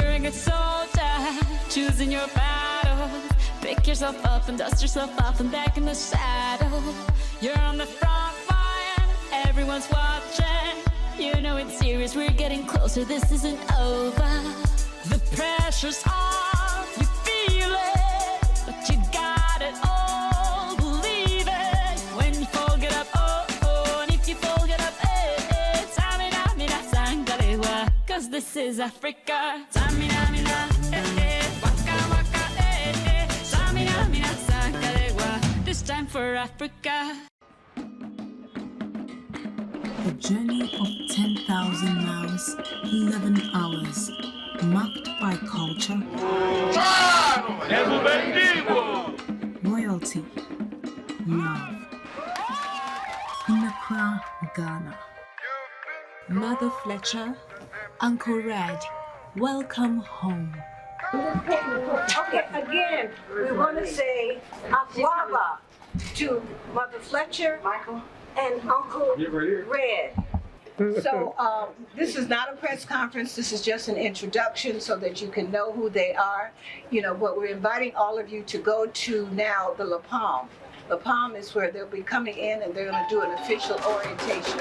You're a good soldier, choosing your battles. Pick yourself up and dust yourself off and back in the saddle. You're on the front line, everyone's watching. You know it's serious, we're getting closer, this isn't over. The pressure's on, you feel it, but you got it all, believe it. When you fall, get up, oh, oh, and if you fall, get up, eh, eh. Samina, mina, sangalewa, cause this is Africa. Samina, mina, eh, eh, waka, waka, eh, eh. Samina, mina, sangalewa, this time for Africa. A journey of 10,000 miles, 11 hours, marked by culture, royalty, love. In Accra, Ghana. Mother Fletcher, Uncle Red, welcome home. Okay, again, we want to say Akwaba to Mother Fletcher, Michael, and Uncle Red. So this is not a press conference, this is just an introduction so that you can know who they are. You know, what we're inviting all of you to go to now, the La Palm. La Palm is where they'll be coming in and they're going to do an official orientation.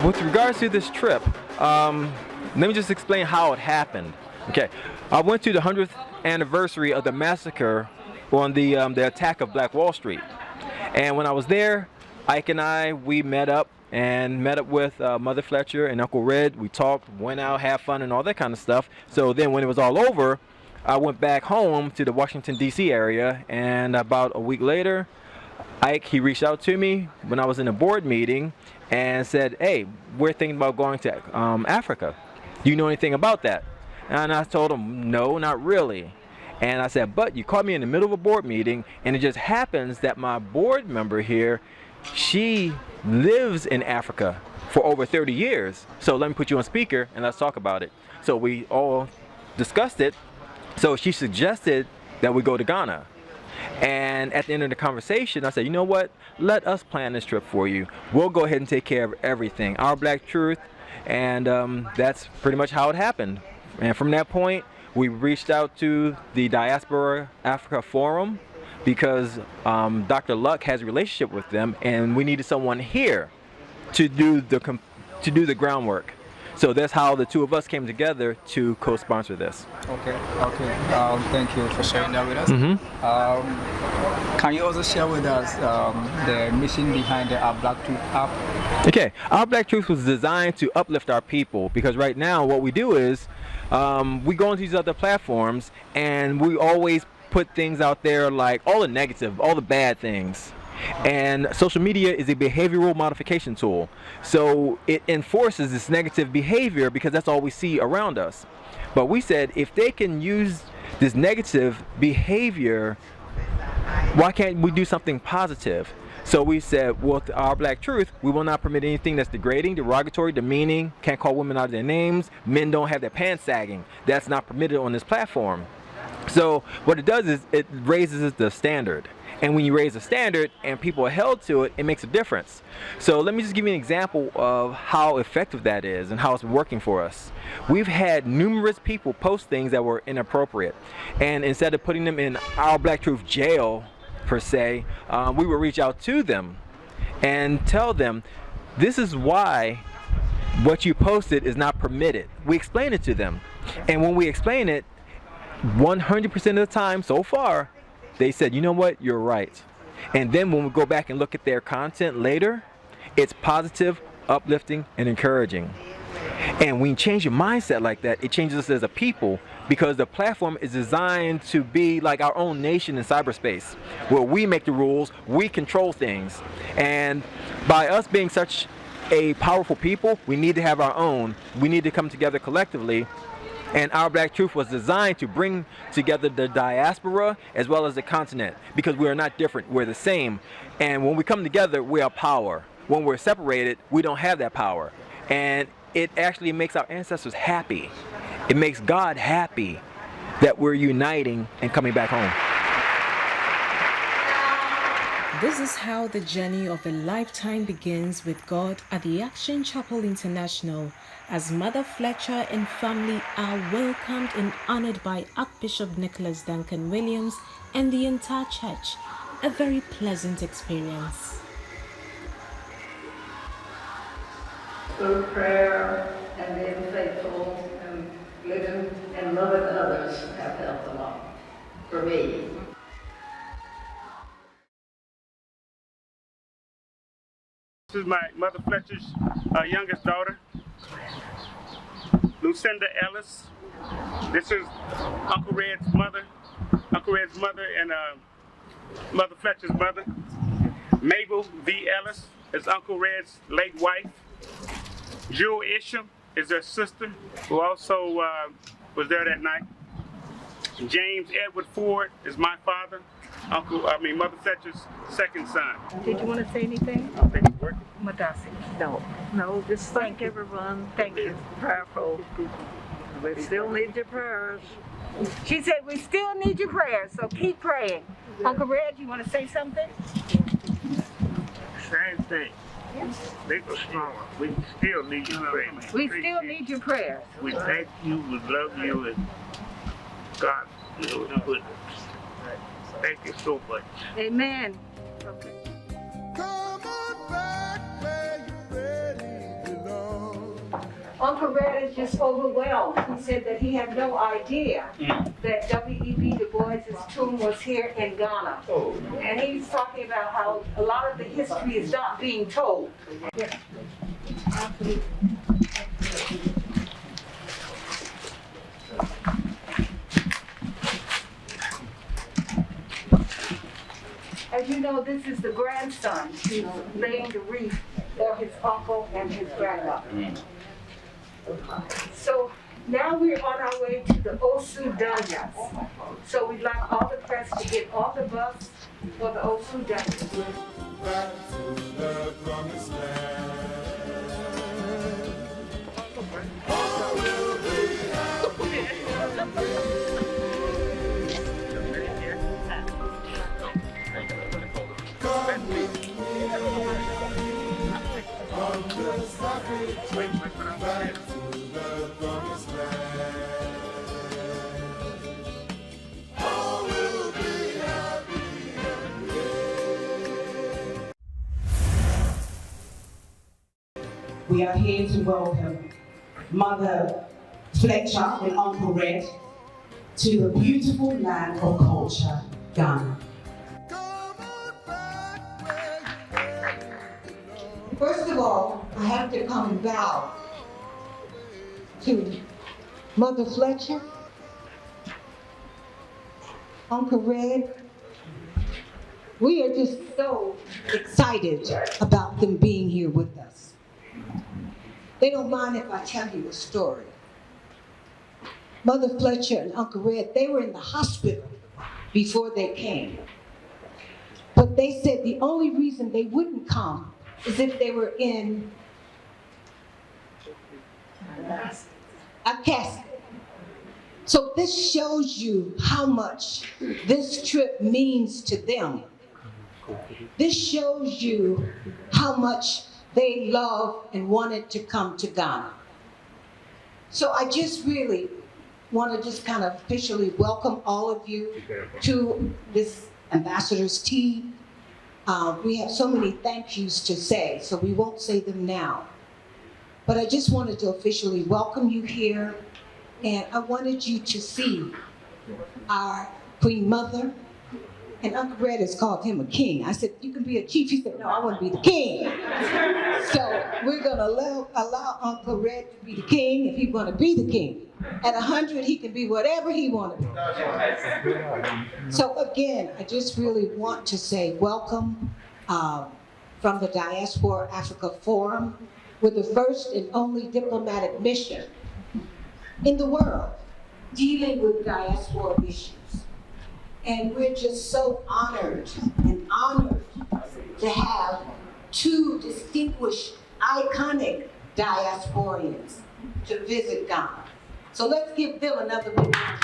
With regards to this trip, let me just explain how it happened. Okay, I went to the 100th anniversary of the massacre on the attack of Black Wall Street. And when I was there, Ike and we met up with Mother Fletcher and Uncle Red. We talked, went out, had fun and all that kind of stuff. So then when it was all over, I went back home to the Washington, D.C. area, and about a week later, Ike, he reached out to me when I was in a board meeting and said, hey, we're thinking about going to Africa. Do you know anything about that? And I told him, no, not really. And I said, but you caught me in the middle of a board meeting, and it just happens that my board member here, she lives in Africa for over 30 years. So let me put you on speaker and let's talk about it. So we all discussed it. So she suggested that we go to Ghana. And at the end of the conversation, I said, you know what? Let us plan this trip for you. We'll go ahead and take care of everything. Our Black Truth. And that's pretty much how it happened. And from that point, we reached out to the Diaspora Africa Forum because Dr. Luck has a relationship with them, and we needed someone here to do the groundwork. So that's how the two of us came together to co-sponsor this. Okay. Thank you for sharing that with us. Can you also share with us the mission behind the Our Black Truth app? Okay, Our Black Truth was designed to uplift our people, because right now what we do is we go into these other platforms and we always put things out there like all the negative, all the bad things. And social media is a behavioral modification tool. So it enforces this negative behavior because that's all we see around us. But we said if they can use this negative behavior, why can't we do something positive? So we said, well, with Our Black Truth, we will not permit anything that's degrading, derogatory, demeaning, can't call women out of their names, men don't have their pants sagging. That's not permitted on this platform. So what it does is it raises the standard. And when you raise the standard and people are held to it, it makes a difference. So let me just give you an example of how effective that is and how it's working for us. We've had numerous people post things that were inappropriate. And instead of putting them in Our Black Truth jail, per se, we will reach out to them and tell them, this is why what you posted is not permitted. We explain it to them. And when we explain it, 100% of the time so far, they said, you know what, you're right. And then when we go back and look at their content later, it's positive, uplifting, and encouraging. And when you change your mindset like that, it changes us as a people because the platform is designed to be like our own nation in cyberspace, where we make the rules, we control things. And by us being such a powerful people, we need to have our own. We need to come together collectively. And Our Black Truth was designed to bring together the diaspora as well as the continent, because we are not different, we're the same. And when we come together, we are power. When we're separated, we don't have that power. And it actually makes our ancestors happy. It makes God happy that we're uniting and coming back home. This is how the journey of a lifetime begins with God at the Action Chapel International, as Mother Fletcher and family are welcomed and honored by Archbishop Nicholas Duncan Williams and the entire church. A very pleasant experience. Through prayer and being faithful and living and loving others have helped a lot for me. This is my Mother Fletcher's youngest daughter, Lucinda Ellis. This is Uncle Red's mother and Mother Fletcher's mother. Mabel V. Ellis is Uncle Red's late wife. Jewel Isham is her sister, who also was there that night. James Edward Ford is my father, Mother Fletcher's second son. Did you want to say anything? I think it's working. Madasi? No, just thank everyone. Thank you. Prayerful. We still need your prayers. She said we still need your prayers, so keep praying. Uncle Red, you want to say something? Same thing. Big or small, we still need your prayers. We still need your prayers. We thank you, we love you, and God will put it. Thank you so much. Amen. Okay. Uncle Red is just overwhelmed. He said that he had no idea that W.E.B. Du Bois' tomb was here in Ghana. And he's talking about how a lot of the history is not being told. As you know, this is the grandson who's laying the wreath for his uncle and his grandmother. So now we're on our way to the Osu Danyas. So we'd like all the press to get off the bus for the Osu Danyas. Back to the promised land. Oh, we'll be happy. Come with me on this happy trip back to the promised land. Oh, we'll be happy again. We are here to welcome Mother Fletcher and Uncle Red to the beautiful land of culture, Ghana. First of all, I have to come and bow to Mother Fletcher, Uncle Red. We are just so excited about them being here with us. They don't mind if I tell you a story. Mother Fletcher and Uncle Red, they were in the hospital before they came. But they said the only reason they wouldn't come is if they were in a casket. So this shows you how much this trip means to them. This shows you how much they love and wanted to come to Ghana. So I just really want to just kind of officially welcome all of you to this ambassador's tea. We have so many thank yous to say, so we won't say them now. But I just wanted to officially welcome you here, and I wanted you to see our Queen Mother, And Uncle Red has called him a king. I said, you can be a chief. He said, no, I want to be the king. So we're going to allow Uncle Red to be the king if he's going to be the king. At 100, he can be whatever he wants to be. So again, I just really want to say welcome from the Diaspora Africa Forum with the first and only diplomatic mission in the world dealing with diaspora issues. And we're just so honored to have two distinguished, iconic diasporians to visit Ghana. So let's give them another big round.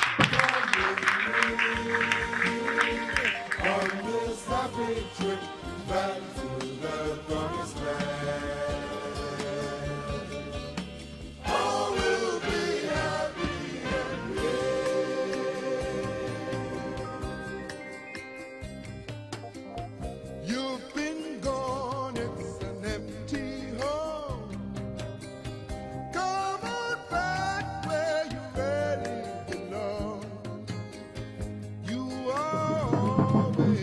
On this happy trip back to the promised land. All will be happy and gay. You've been gone, it's an empty home. Come on back where you really belong. You are always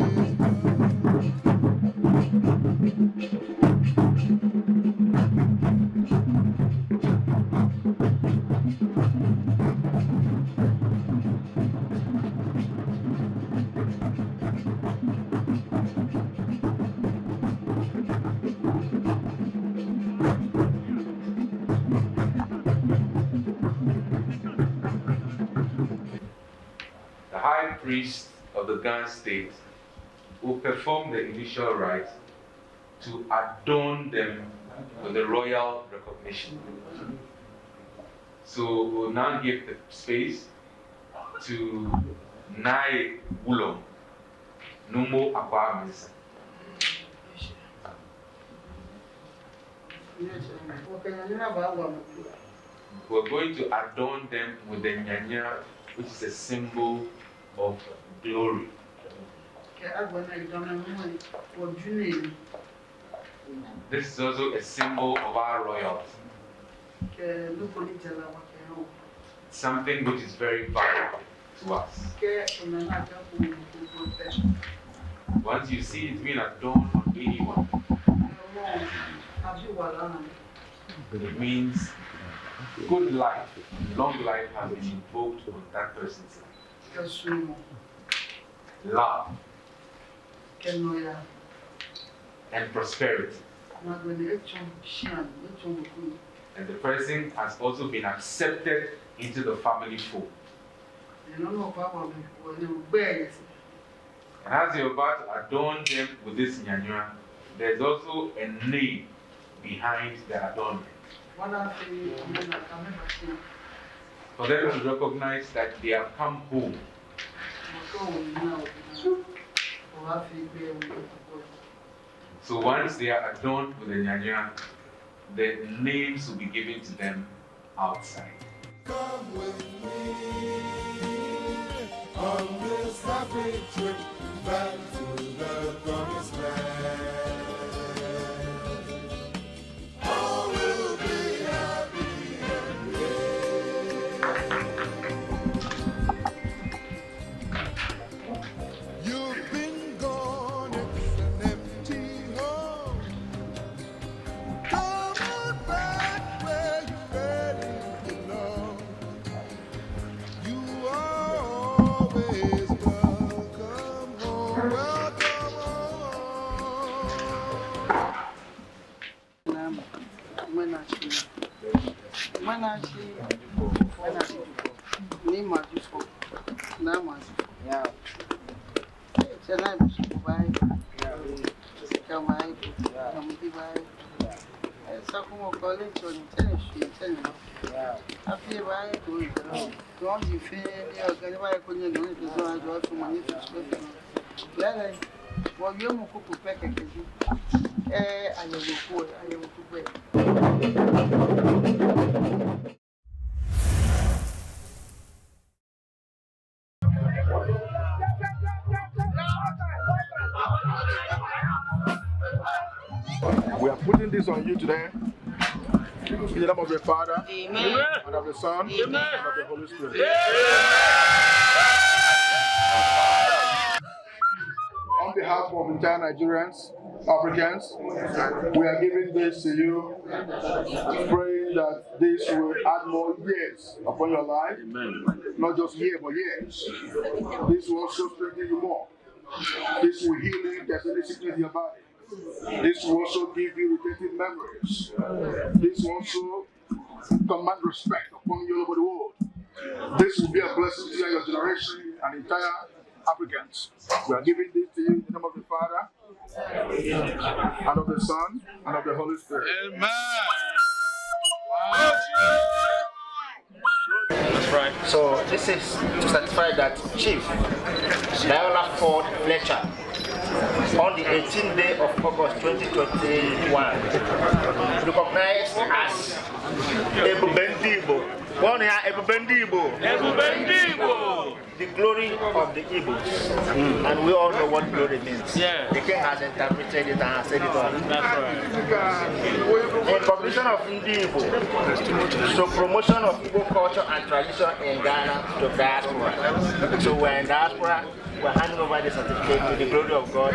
The High Priest of the Ghana state will perform the initial rite to adorn them with the royal recognition. So we'll now give the space to Nai Wulom Numo Akwa Mesa. We're going to adorn them with the Nyanya, which is a symbol of glory. This is also a symbol of our royalty. Something which is very valuable to us. Once you see it being adorned on anyone, it means good life, long life has been invoked on that person's life. Love and prosperity. And the person has also been accepted into the family fold. And as you're about to adorn them with this nyanyua, there's also a name behind the adornment. For them to recognize that they have come home. So once they are adorned with the nyanyua, the names will be given to them outside. come with me on this happy trip back to the promised land. All will be happy and gay. You've been gone, it's an empty home. Come on back where you really belong. You are always welcome home. Welcome We are putting this on you today. In the name of the Father, Amen. and of the Son, Amen. and of the Holy Spirit. behalf of entire Nigerians, Africans, we are giving this to you, praying that this will add more years upon your life. Not just year, but years. This will also strengthen you more. This will heal you if there's any sickness in your body. This will also give you retentive memories. This will also command respect upon you all over the world. This will be a blessing to your generation and entire Africans. We are giving this to you in the name of the Father, and of the Son, and of the Holy Spirit. Amen. Wow. That's right. So this is to certify that Chief Viola Ford Fletcher, on the 18th day of August 2021, recognized as Ebu Bendibo. The glory of the Igbos. And we all know what glory means. Yeah. The king has interpreted it and has said it all. That's right. In recognition of Ndibo, so promotion of Igbo culture and tradition in Ghana to diaspora. So we're in diaspora, we're handing over the certificate to the glory of God.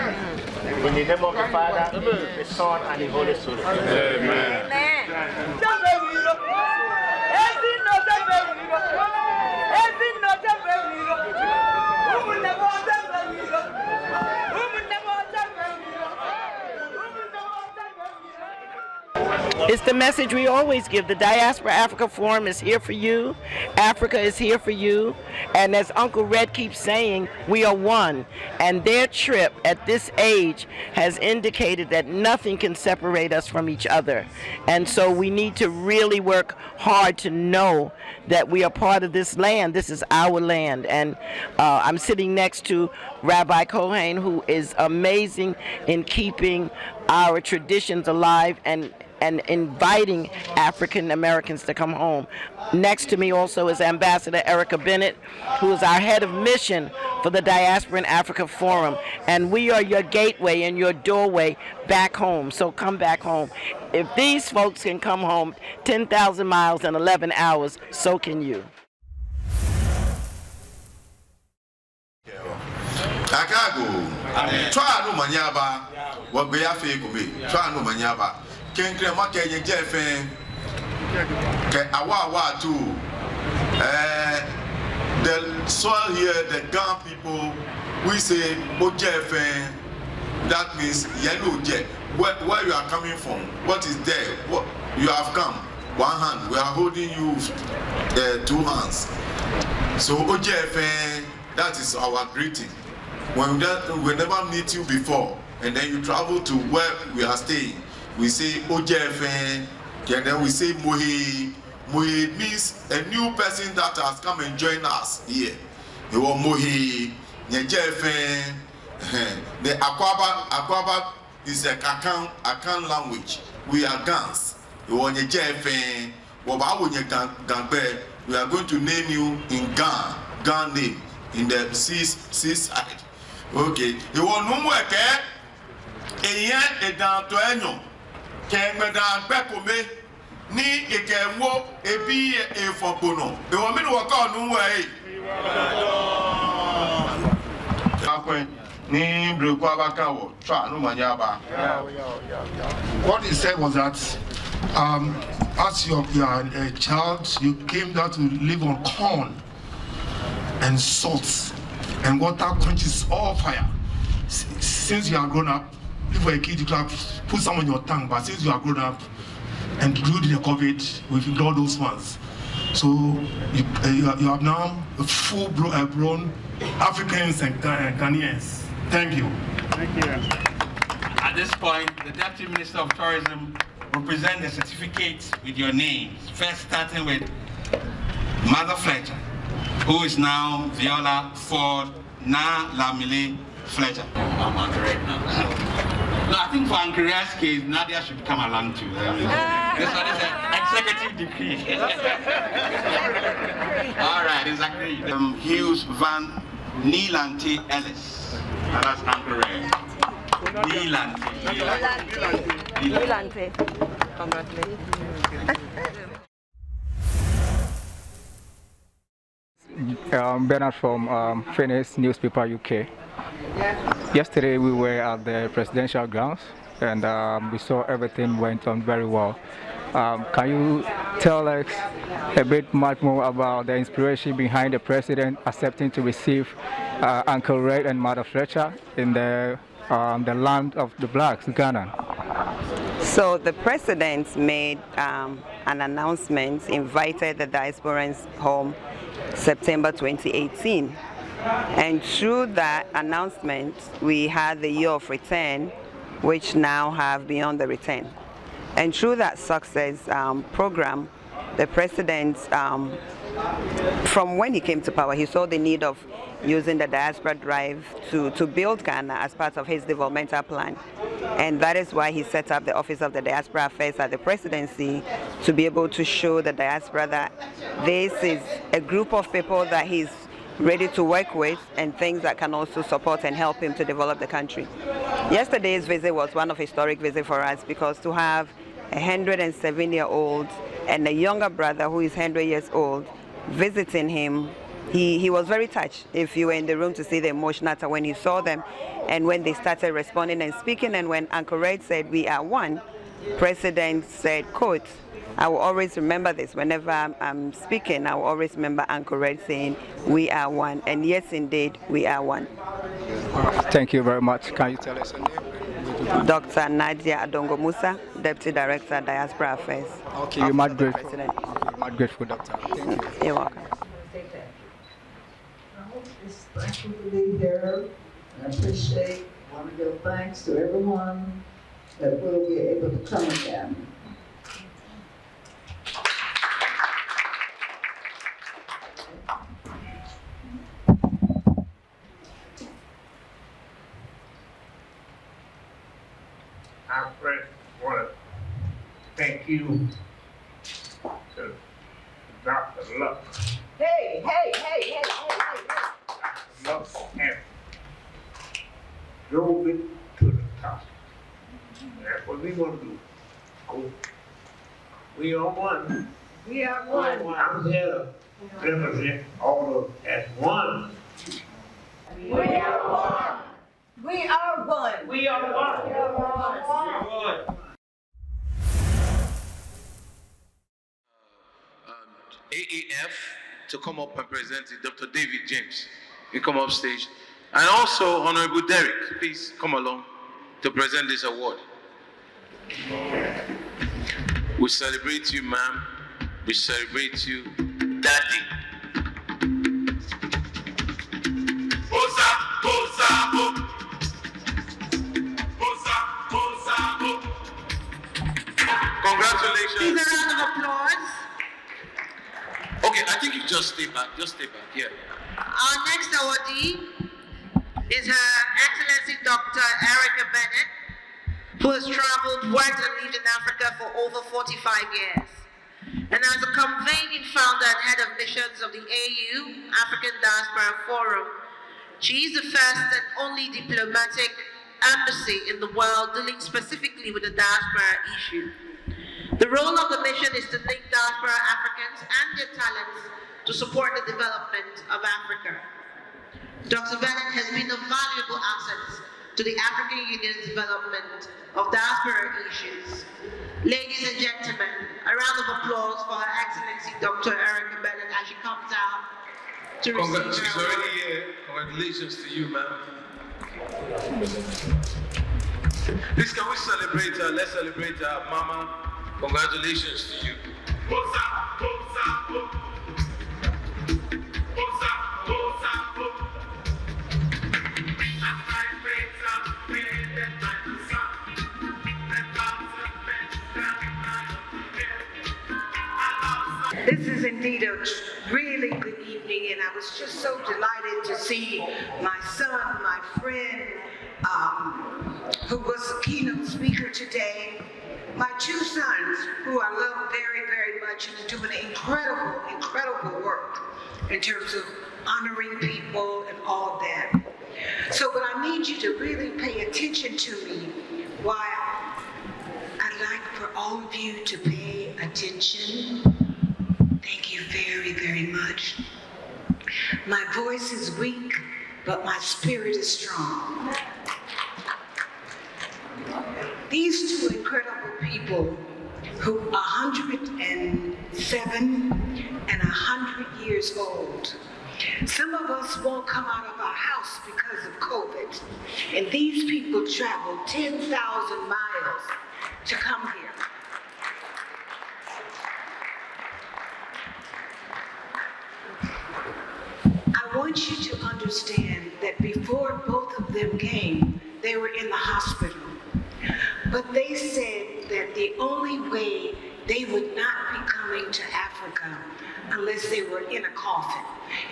In the name of the Father, the Son, and the Holy Spirit. Amen. It's the message we always give. The Diaspora Africa Forum is here for you. Africa is here for you. And as Uncle Red keeps saying, we are one. And their trip at this age has indicated that nothing can separate us from each other. And so we need to really work hard to know that we are part of this land. This is our land. And I'm sitting next to Rabbi Cohen, who is amazing in keeping our traditions alive and inviting African Americans to come home. Next to me also is Ambassador Erica Bennett, who is our head of mission for the Diaspora in Africa Forum. And we are your gateway and your doorway back home. So come back home. If these folks can come home 10,000 miles in 11 hours, so can you. Kenkre make ye jefen ke awa too. The soil here, the Gan people, we say Ojefen. That means yellow jet. Where you are coming from? What is there? What you have come? One hand. We are holding you 2 hands. So Ojefen, that is our greeting. When we never meet you before, and then you travel to where we are staying. We say Ojefen, and then we say Mohe. Mohe means a new person that has come and joined us here. You want Mohe, Nyejefen. The Akwaba is a Akan language. We are Gans. You want Nyejefen. We are going to name you in Gan name, in the seaside. Okay. You want no more, ni ekewo ebi efobono e wo mi wo ka onu wa ni broko abaka wo twa no manya ba. What he said was that as you are a child, you came down to live on corn and salt and water quenches all fire. Since you are grown up, if you were a kid, you could have put some on your tongue, but since you are grown up and you did the COVID, we've all those ones. So you have now a full-blown Africans and Ghanaians. Thank you. Thank you. At this point, the Deputy Minister of Tourism will present the certificate with your names. First, starting with Mother Fletcher, who is now Viola Ford Na Lamile Fletcher. I'm correct now. No, I think for Ankara's case, Nadia should come along too. This one is an executive decree. All right, it's agreed. Hughes Van Nilante Ellis. That's Ankara. Nilante. Congratulations. Bernard from Phoenix Newspaper UK. Yesterday we were at the presidential grounds and we saw everything went on very well. Can you tell us a bit much more about the inspiration behind the president accepting to receive Uncle Red and Mother Fletcher in the land of the blacks, Ghana? So the president made an announcement, invited the diasporans home September 2018. And through that announcement, we had the year of return, which now have Beyond the Return. And through that success program, the president, from when he came to power, he saw the need of using the diaspora drive to build Ghana as part of his developmental plan. And that is why he set up the Office of the Diaspora Affairs at the presidency, to be able to show the diaspora that this is a group of people that he's ready to work with and things that can also support and help him to develop the country. Yesterday's visit was one of historic visits for us, because to have a 107-year-old and a younger brother who is 100 years old visiting him, he was very touched. If you were in the room to see the emotion after when he saw them and when they started responding and speaking, and when Uncle Red said, "We are one," President said, quote, "I will always remember this. Whenever I'm speaking, I will always remember Uncle Red saying, 'We are one.'" And yes, indeed, we are one. Thank you very much. Can you tell us your name? Dr. Nadia Adongo Musa, Deputy Director, Diaspora Affairs. Okay, you're much grateful. You're much grateful, Doctor. Thank you. You're welcome. It's thankful to be here. I appreciate, want to give thanks to everyone that will be able to come again. I first want to thank you to Dr. Luck. Hey, hey, hey, hey, hey, hey, hey. Luck and drove it to the top. That's what we want to do. Cool. We are one. We are one. I'm here to represent all of us as one. We are one. We are one. We are one. We are one. AAF to come up and present it, Dr. David James. You come up stage. And also Honorable Derek, please come along to present this award. We celebrate you, ma'am. We celebrate you, Daddy. Bosa, bosa, bo. Bosa, bosa, bo. Congratulations. Please, a round of applause. Okay, I think you just stay back. Just stay back. Yeah. Our next awardee is Her Excellency Dr. Erica Bennett, who has traveled, worked and lived in Africa for over 45 years. And as a convening founder and head of missions of the AU, African Diaspora Forum, she is the first and only diplomatic embassy in the world dealing specifically with the diaspora issue. The role of the mission is to link diaspora Africans and their talents to support the development of Africa. Dr. Bennett has been a valuable asset to the African Union's development of diaspora issues. Ladies and gentlemen, a round of applause for Her Excellency Dr. Erica Bennett as she comes out to receive She's her already here. Congratulations to you, ma'am. Please, can we celebrate her? Let's celebrate her, Mama. Congratulations to you. Bosa, bosa, bo. Bosa, bosa, bo. This is indeed a really good evening, and I was just so delighted to see my son, my friend, who was the keynote speaker today, my two sons, who I love very, very much, and are doing incredible, incredible work in terms of honoring people and all that. So, but I need you to really pay attention to me while I'd like for all of you to pay attention. Thank you very, very much. My voice is weak but my spirit is strong. These two incredible people who are 107 and 100 years old. Some of us won't come out of our house because of COVID. And these people traveled 10,000 miles to come here. I want you to understand that before both of them came, they were in the hospital. But they said that the only way they would not be coming to Africa unless they were in a coffin.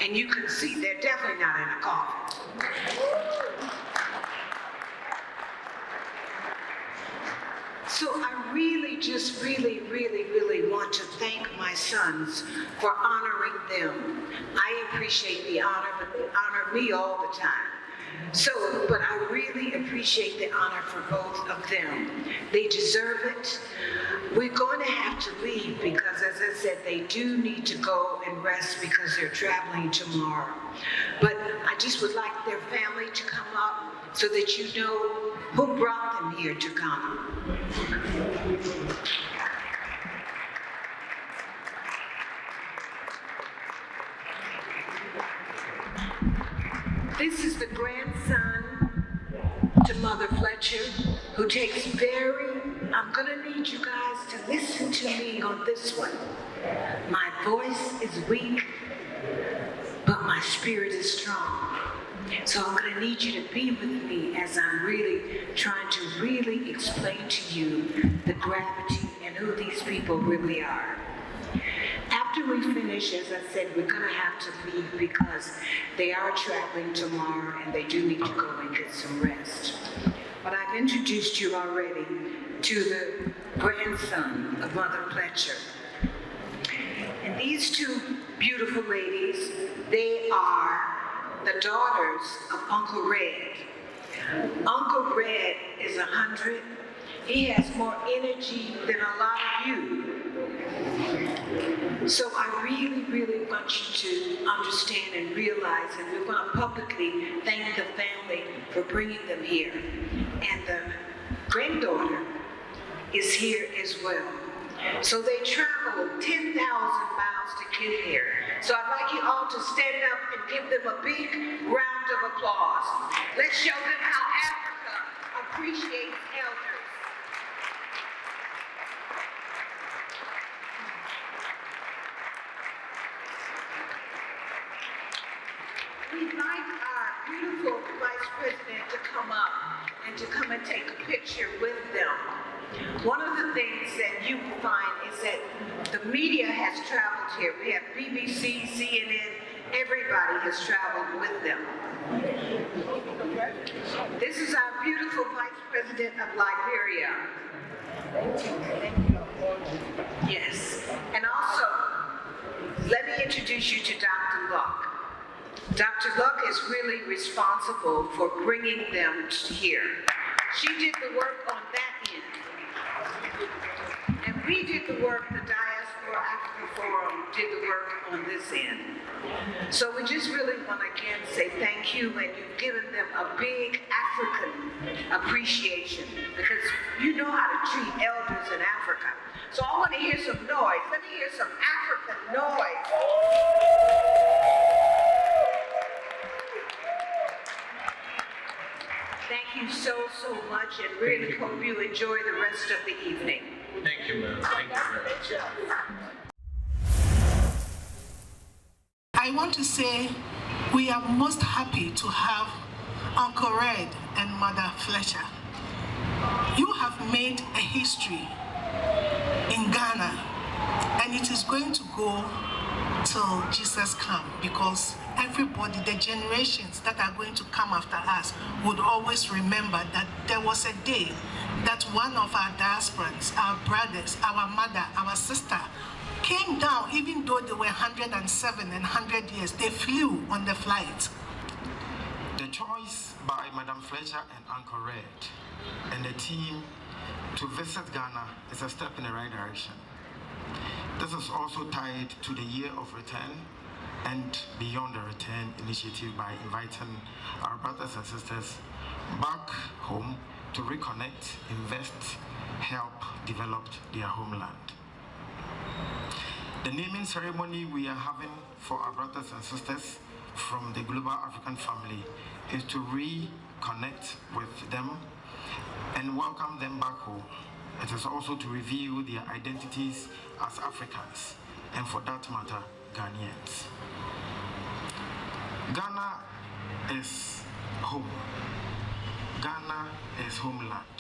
And you can see they're definitely not in a coffin. So I really just really want to thank my sons for honoring them. I appreciate the honor, but they honor me all the time. But I really appreciate the honor for both of them. They deserve it. We're going to have to leave because, as I said, they do need to go and rest because they're traveling tomorrow. But I just would like their family to come up so that you know who brought them here to Ghana. This is the grandson to Mother Fletcher, who takes I'm gonna need you guys to listen to me on this one. My voice is weak, but my spirit is strong. So I'm gonna need you to be with me as I'm really trying to really explain to you the gravity and who these people really are. After we finish, as I said, we're gonna have to leave because they are traveling tomorrow and they do need to go and get some rest. But I've introduced you already to the grandson of Mother Fletcher. And these two beautiful ladies, they are the daughters of Uncle Red. Uncle Red is 100. He has more energy than a lot of you. So I really want you to understand and realize, and we're going to publicly thank the family for bringing them here. And the granddaughter is here as well. So they traveled 10,000 miles to get here. So I'd like you all to stand up and give them a big round of applause. Let's show them how Africa appreciates elders. We'd like our beautiful Vice President to come up and to come and take a picture with them. One of the things that you will find is that the media has traveled here. We have BBC, CNN, everybody has traveled with them. This is our beautiful Vice President of Liberia. Yes, and also, let me introduce you to Dr. Luck. Dr. Luck is really responsible for bringing them here. She did the work on that end. And we did the work, the Diaspora Africa Forum did the work on this end. So we just really want to again say thank you, and you've given them a big African appreciation because you know how to treat elders in Africa. So I want to hear some noise. Let me hear some African noise. Thank you so much, and really hope you enjoy the rest of the evening. Thank you, ma'am. Thank you very much. I want to say we are most happy to have Uncle Red and Mother Fletcher. You have made a history in Ghana, and it is going to go till Jesus comes, because everybody, the generations that are going to come after us, would always remember that there was a day that one of our diasporans, our brothers, our mother, our sister, came down, even though they were 107 and 100 years, they flew on the flight. The choice by Madam Fletcher and Uncle Red and the team to visit Ghana is a step in the right direction. This is also tied to the year of return and beyond the return initiative by inviting our brothers and sisters back home to reconnect, invest, help develop their homeland. The naming ceremony we are having for our brothers and sisters from the Global African Family is to reconnect with them and welcome them back home. It is also to reveal their identities as Africans, and for that matter, Ghanaians. Ghana is home. Ghana is homeland,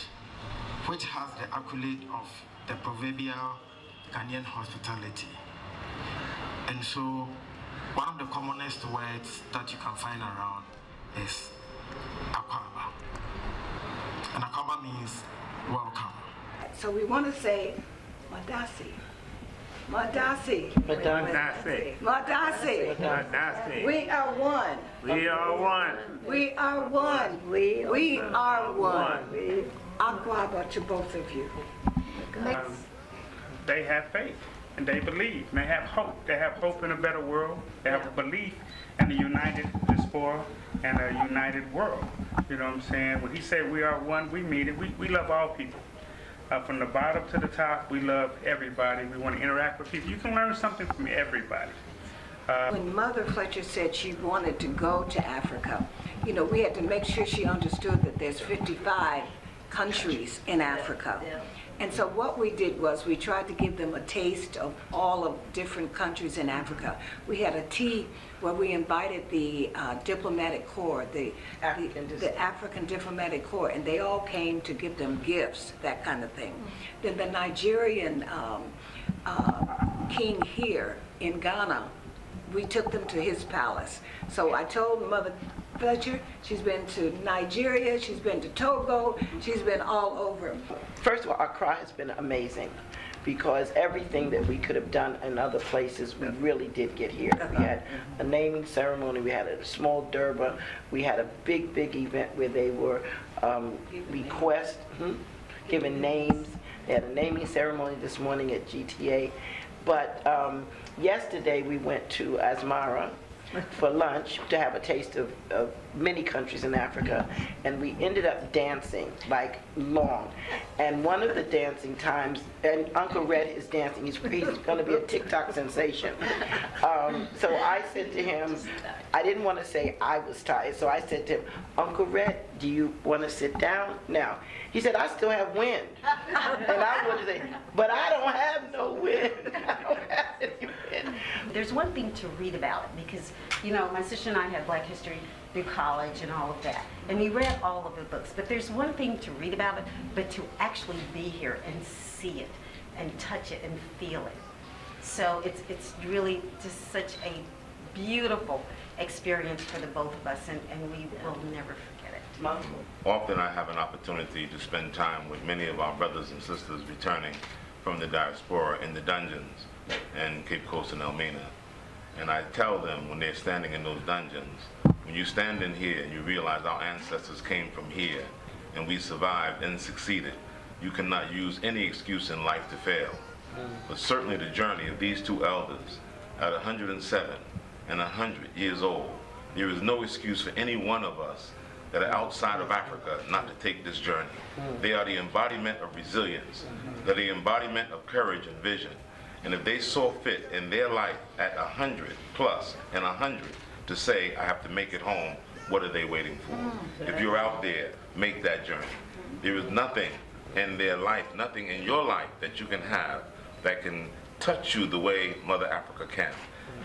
which has the accolade of the proverbial Ghanaian hospitality. And so, one of the commonest words that you can find around is Akwaba. And Akwaba means welcome. So we want to say, Madasi. Madasi. Madasi. Madasi. Madasi. We are one. We are one. We are one. We are one. Akwaba to both of you. They have faith and they believe and they have hope. They have hope in a better world. They have a belief in a united diaspora and a united world. You know what I'm saying? When he said we are one, we mean it. We love all people. From the bottom to the top, we love everybody. We want to interact with people. You can learn something from everybody. When Mother Fletcher said she wanted to go to Africa, you know, we had to make sure she understood that there's 55 countries in Africa. And so what we did was we tried to give them a taste of all of different countries in Africa. We had a tea where we invited the diplomatic corps, the African diplomatic corps, and they all came to give them gifts, that kind of thing. Then the Nigerian king here in Ghana, we took them to his palace. So I told Mother Fletcher, she's been to Nigeria, she's been to Togo, she's been all over. First of all, Accra has been amazing because everything that we could have done in other places, we really did get here. We had a naming ceremony, we had a small Durbar, we had a big event where they were given names. They had a naming ceremony this morning at GTA. But yesterday we went to Asmara for lunch to have a taste of many countries in Africa, and we ended up dancing like long. And one of the dancing times, and Uncle Red is dancing, he's going to be a TikTok sensation. So I said to him, I didn't want to say I was tired, so I said to him, Uncle Red, do you want to sit down now? He said, I still have wind. And I would say, but I don't have no wind. I don't have any wind. There's one thing to read about it because, you know, my sister and I had Black History through college and all of that. And we read all of the books. But there's one thing to read about it, but to actually be here and see it and touch it and feel it. So it's really just such a beautiful experience for the both of us, and we will never forget it. Often I have an opportunity to spend time with many of our brothers and sisters returning from the diaspora in the dungeons in Cape Coast and Elmina. And I tell them when they're standing in those dungeons, when you stand in here and you realize our ancestors came from here and we survived and succeeded, you cannot use any excuse in life to fail. But certainly the journey of these two elders at 107 and 100 years old, there is no excuse for any one of us that are outside of Africa not to take this journey. They are the embodiment of resilience. They're the embodiment of courage and vision. And if they saw fit in their life at 100 plus and 100 to say, I have to make it home, what are they waiting for? If you're out there, make that journey. There is nothing in their life, nothing in your life that you can have that can touch you the way Mother Africa can.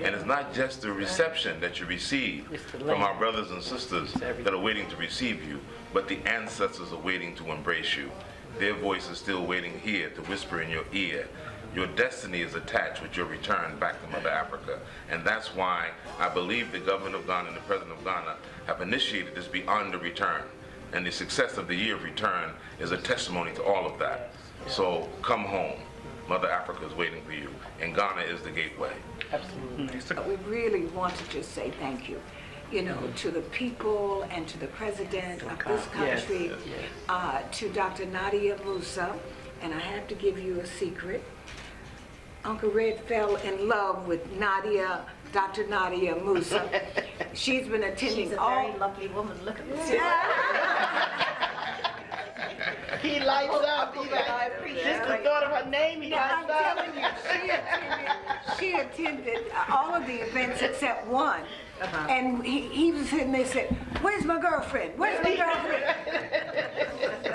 And it's not just the reception that you receive from our brothers and sisters that are waiting to receive you, but the ancestors are waiting to embrace you. Their voice is still waiting here to whisper in your ear. Your destiny is attached with your return back to Mother Africa. And that's why I believe the government of Ghana and the president of Ghana have initiated this Beyond the Return. And the success of the year of return is a testimony to all of that. So come home. Mother Africa is waiting for you, and Ghana is the gateway. Absolutely. We really want to just say thank you, you know, to the people and to the president of this country, to Dr. Nadia Musa, and I have to give you a secret. Uncle Red fell in love with Nadia Dr. Nadia Musa. She's been attending She's a all. very lovely woman. Look at this. He lights up. He lights up. Just the thought of her name, he lights I'm up. telling you, she attended all of the events except one. And he was sitting there saying, "Where's my girlfriend? Where's my girlfriend?"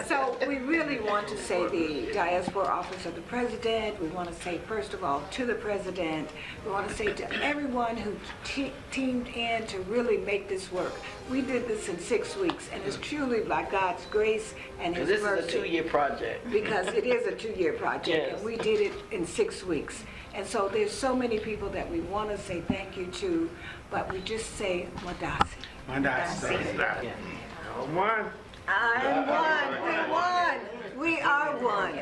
So we really want to say the Diaspora Office of the President. We want to say, first of all, to the President. We want to say to everyone who teamed in to really make this work. We did this in 6 weeks, and it's truly by God's grace and His mercy. This is a 2-year project. Because it is a 2-year project, Yes. and we did it in 6 weeks. And so there's so many people that we want to say thank you to, but we just say Madasi. Madasi. One. I'm one. We won. We are one.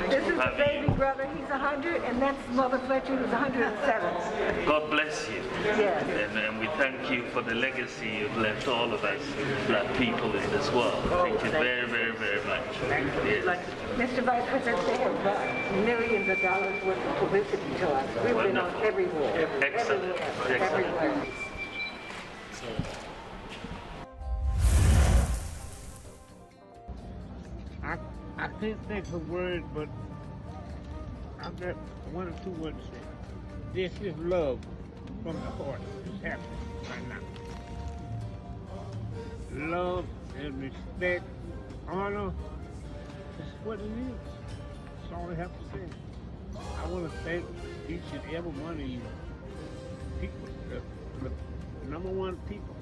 This is the baby brother. He's 100, and that's Mother Fletcher, who's 107. God bless you. Yes. And we thank you for the legacy you've left all of us black people in this world. Thank you very, very, very much. Yes. Mr. Vice President, they have brought millions of dollars worth of publicity to us. We've been on everywhere. Excellent. Everywhere. I can't think of words, but I've got 1 or 2 words to say. This is love from the heart. It's happening right now. Love and respect, honor, is what it is. That's all I have to say. I want to thank each and every one of you people, the #1 people.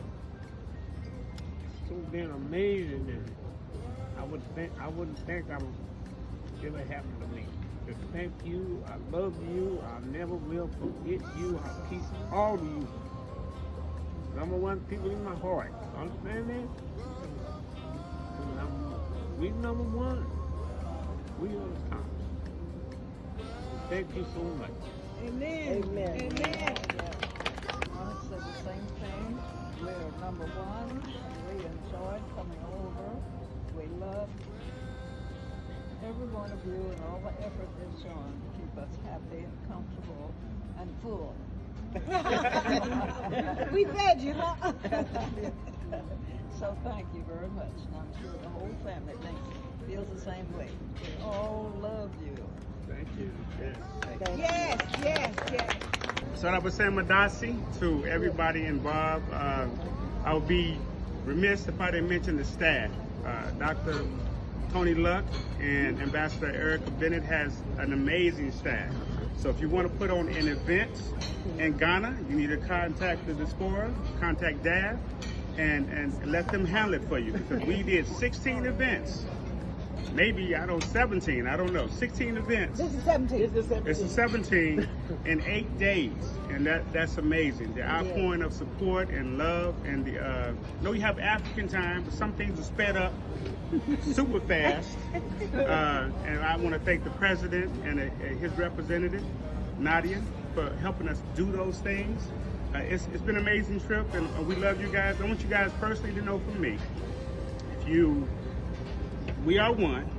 It's so been amazing, and I wouldn't think I would ever happen to me. Just thank you. I love you. I never will forget you. I'll keep all of you. #1 people in my heart. Understand that? We #1. We on top. Thank you so much. Amen. Amen. Amen. I want to say the same thing. We're #1. We enjoyed coming over. We love every one of you and all the effort that's shown to keep us happy and comfortable and full. We fed you, huh? So thank you very much. And I'm sure the whole family feels the same way. We all love you. Thank you. Yes, yes, yes. So I was saying Madasi to everybody involved. I would be remiss if I didn't mention the staff. Dr. Tony Luck and Ambassador Erica Bennett has an amazing staff. So if you want to put on an event in Ghana, you need to contact the diaspora, contact DAF, and let them handle it for you. Because we did 16 events. Maybe, 17, I don't know, 16 events. This is 17. This is 17 in 8 days, and that's amazing. The outpouring of support and love, and the know you have African time, but some things are sped up super fast. And I want to thank the president and his representative, Nadia, for helping us do those things. It's been an amazing trip, and we love you guys. I want you guys personally to know from me, we are one,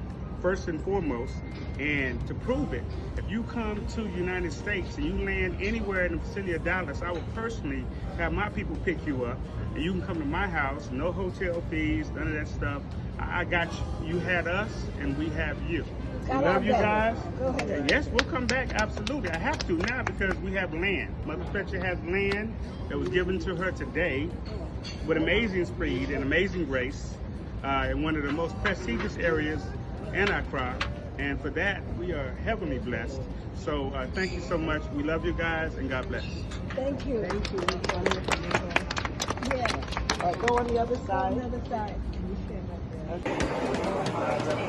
first and foremost, and to prove it, if you come to the United States and you land anywhere in the vicinity of Dallas, I will personally have my people pick you up, and you can come to my house, no hotel fees, none of that stuff. I got you. You had us, and we have you. We love you guys. And yes, we'll come back, absolutely. I have to now because we have land. Mother Fletcher has land that was given to her today with amazing speed and amazing grace. In one of the most prestigious areas in Accra, and for that we are heavily blessed. So thank you so much. We love you guys, and God bless. Thank you. Thank you. Yeah. Go on the other side. Go on the other side. And you stand right there.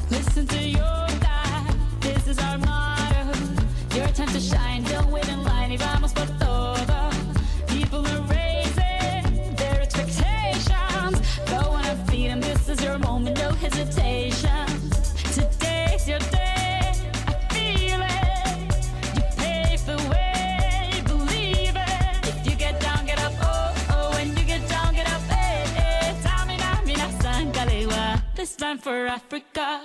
Listen to your God, this is our motto. Your time to shine, don't wait in line. Y vamos por todo. People are raising their expectations. Go on and feed them, this is your moment, no hesitation. Today's your day, I feel it. You pave the way, believe it. If you get down, get up, oh, oh. When you get down, get up, eh, eh. Tamina, mina, sangalewa. This time for Africa.